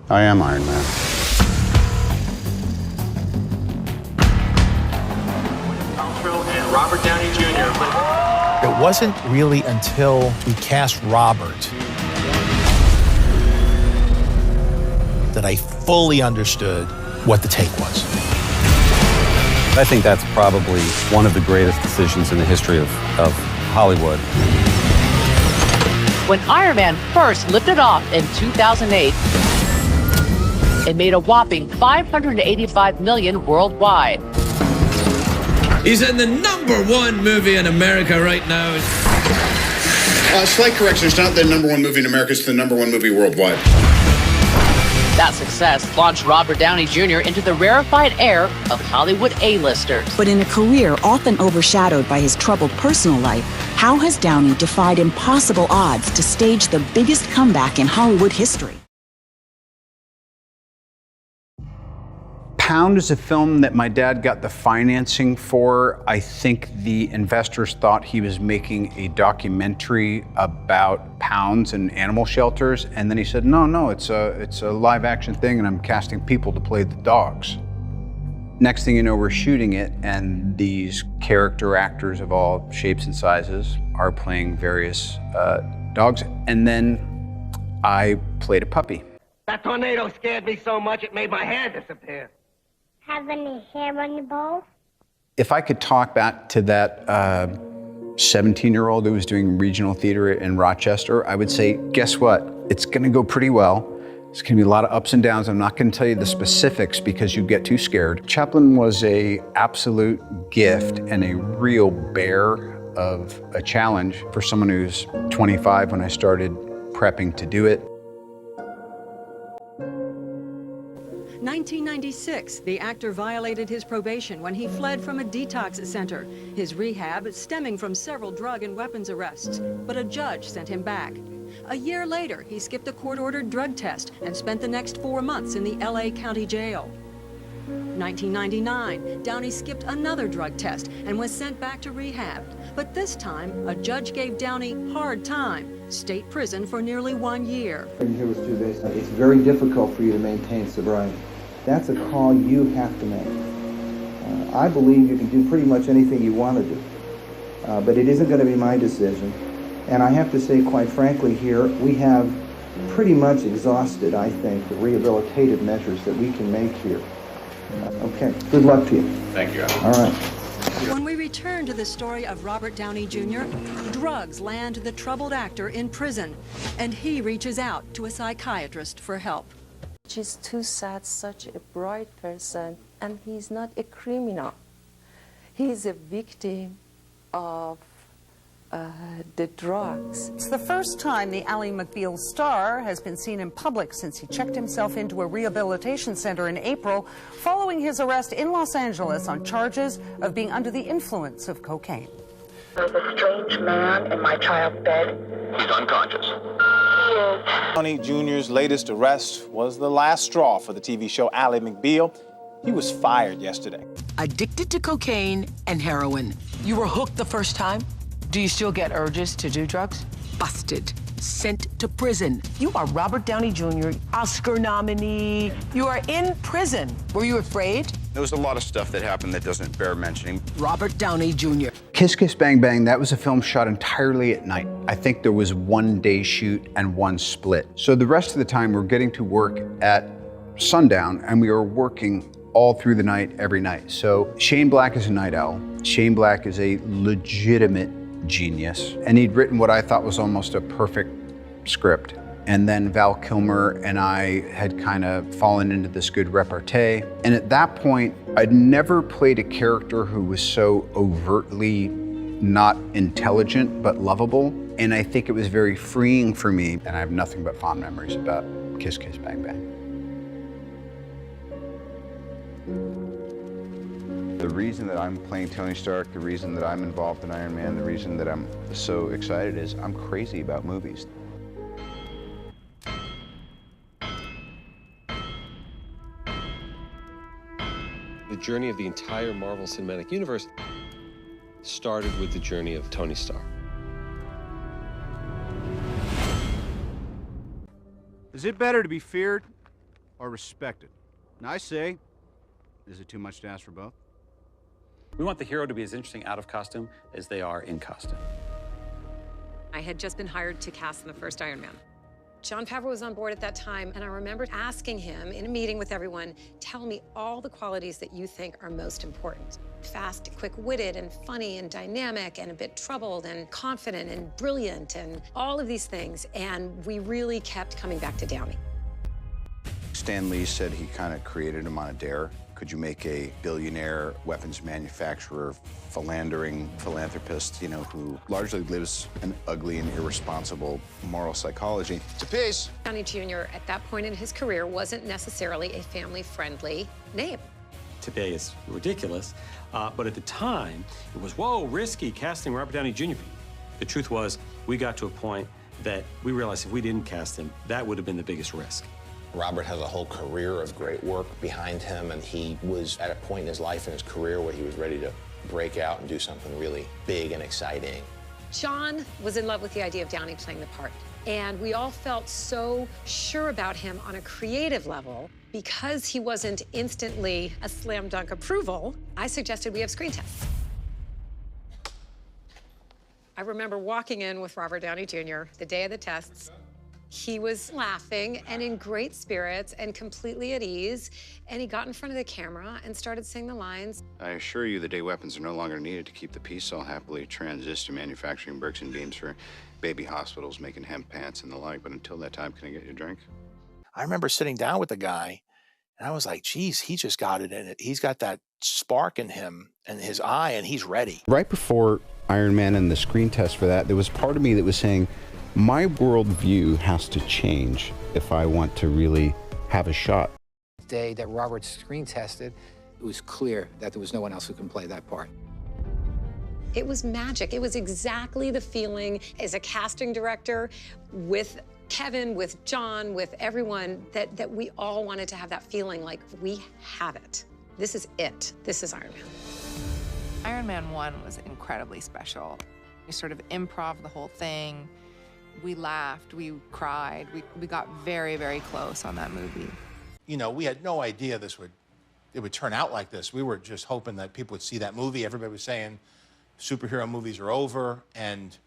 I am Iron Man. And Robert Downey Jr. It wasn't really until we cast Robert that I fully understood what the take was. I think that's probably one of the greatest decisions in the history of Hollywood. When Iron Man first lifted off in 2008, it made a whopping $585 million worldwide. He's in the #1 movie in America right now. Slight correction, it's not the #1 movie in America, it's the #1 movie worldwide. That success launched Robert Downey Jr. into the rarefied air of Hollywood A-listers. But in a career often overshadowed by his troubled personal life, how has Downey defied impossible odds to stage the biggest comeback in Hollywood history? Pound is a film that my dad got the financing for. I think the investors thought he was making a documentary about pounds and animal shelters, and then he said, no, it's a live action thing and I'm casting people to play the dogs. Next thing you know, we're shooting it and these character actors of all shapes and sizes are playing various dogs, and then I played a puppy. That tornado scared me so much it made my hair disappear. Have any hair on your balls? If I could talk back to that 17-year-old who was doing regional theater in Rochester, I would say, guess what? It's gonna go pretty well. There's gonna be a lot of ups and downs. I'm not gonna tell you the specifics because you get too scared. Chaplin was an absolute gift and a real bear of a challenge for someone who's 25 when I started prepping to do it. 1996, the actor violated his probation when he fled from a detox center. His rehab stemming from several drug and weapons arrests, but a judge sent him back. A year later, he skipped a court-ordered drug test and spent the next 4 months in the LA County Jail. 1999, Downey skipped another drug test and was sent back to rehab. But this time, a judge gave Downey hard time, state prison for nearly 1 year. Here was 2 days. It's very difficult for you to maintain sobriety. That's a call you have to make. I believe you can do pretty much anything you want to do, but it isn't going to be my decision. And I have to say, quite frankly here, we have pretty much exhausted, I think, the rehabilitative measures that we can make here. Okay, good luck to you. Thank you, Alan. All right. When we return to the story of Robert Downey Jr., drugs land the troubled actor in prison, and he reaches out to a psychiatrist for help. She's too sad, such a bright person, and he's not a criminal. He's a victim of the drugs. It's the first time the Ally McBeal star has been seen in public since he checked himself into a rehabilitation center in April following his arrest in Los Angeles on charges of being under the influence of cocaine. There's a strange man in my child's bed. He's unconscious. Downey Jr.'s latest arrest was the last straw for the TV show Ally McBeal. He was fired yesterday. Addicted to cocaine and heroin. You were hooked the first time? Do you still get urges to do drugs? Busted. Sent to prison. You are Robert Downey Jr., Oscar nominee. You are in prison. Were you afraid? There was a lot of stuff that happened that doesn't bear mentioning. Robert Downey Jr. Kiss Kiss Bang Bang, that was a film shot entirely at night. I think there was 1 day shoot and 1 split. So the rest of the time we're getting to work at sundown and we are working all through the night, every night. So Shane Black is a night owl. Shane Black is a legitimate genius. And he'd written what I thought was almost a perfect script. And then Val Kilmer and I had kind of fallen into this good repartee. And at that point, I'd never played a character who was so overtly not intelligent, but lovable. And I think it was very freeing for me. And I have nothing but fond memories about Kiss Kiss Bang Bang. The reason that I'm playing Tony Stark, the reason that I'm involved in Iron Man, the reason that I'm so excited is I'm crazy about movies. The journey of the entire Marvel Cinematic Universe started with the journey of Tony Stark. Is it better to be feared are respected. And I say, is it too much to ask for both? We want the hero to be as interesting out of costume as they are in costume. I had just been hired to cast in the first Iron Man. Jon Favreau was on board at that time, and I remember asking him in a meeting with everyone, tell me all the qualities that you think are most important. Fast, quick-witted, and funny, and dynamic, and a bit troubled, and confident, and brilliant, and all of these things. And we really kept coming back to Downey. Stan Lee said he kind of created him on a dare. Could you make a billionaire weapons manufacturer, philandering philanthropist, you know, who largely lives an ugly and irresponsible moral psychology? It's a piece. Downey Jr. at that point in his career wasn't necessarily a family-friendly name. Today it's ridiculous, but at the time, it was, whoa, risky casting Robert Downey Jr. The truth was, we got to a point that we realized if we didn't cast him, that would have been the biggest risk. Robert has a whole career of great work behind him, and he was at a point in his life and his career where he was ready to break out and do something really big and exciting. John was in love with the idea of Downey playing the part, and we all felt so sure about him on a creative level. Because he wasn't instantly a slam dunk approval, I suggested we have screen tests. I remember walking in with Robert Downey Jr. the day of the tests. He was laughing and in great spirits and completely at ease, and he got in front of the camera and started saying the lines. I assure you the day weapons are no longer needed to keep the peace all happily transist to manufacturing bricks and beams for baby hospitals, making hemp pants and the like, but until that time, can I get you a drink? I remember sitting down with the guy, and I was like, geez, he just got it in it. He's got that spark in him and his eye, and he's ready. Right before Iron Man and the screen test for that, there was part of me that was saying, my worldview has to change if I want to really have a shot. The day that Robert screen tested, it was clear that there was no one else who can play that part. It was magic. It was exactly the feeling as a casting director with Kevin, with John, with everyone, that we all wanted to have that feeling like we have it. This is it. This is Iron Man. Iron Man 1 was incredibly special. We sort of improv the whole thing. We laughed, we cried, we got very, very close on that movie. You know, we had no idea it would turn out like this. We were just hoping that people would see that movie. Everybody was saying superhero movies are over, and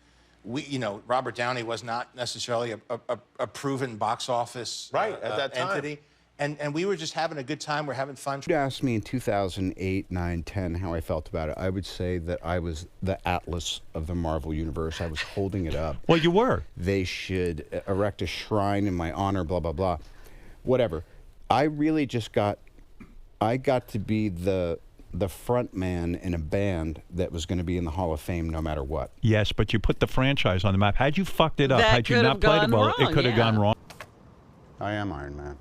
Robert Downey was not necessarily a proven box office at that time. entity. And we were just having a good time. We're having fun. If you asked me in 2008, 9, 10 how I felt about it, I would say that I was the Atlas of the Marvel Universe. I was holding it up. Well, you were. They should erect a shrine in my honor, blah, blah, blah. Whatever. I really just got to be the front man in a band that was going to be in the Hall of Fame no matter what. Yes, but you put the franchise on the map. Had you fucked it up, had you not played it well, it could have gone wrong. I am Iron Man.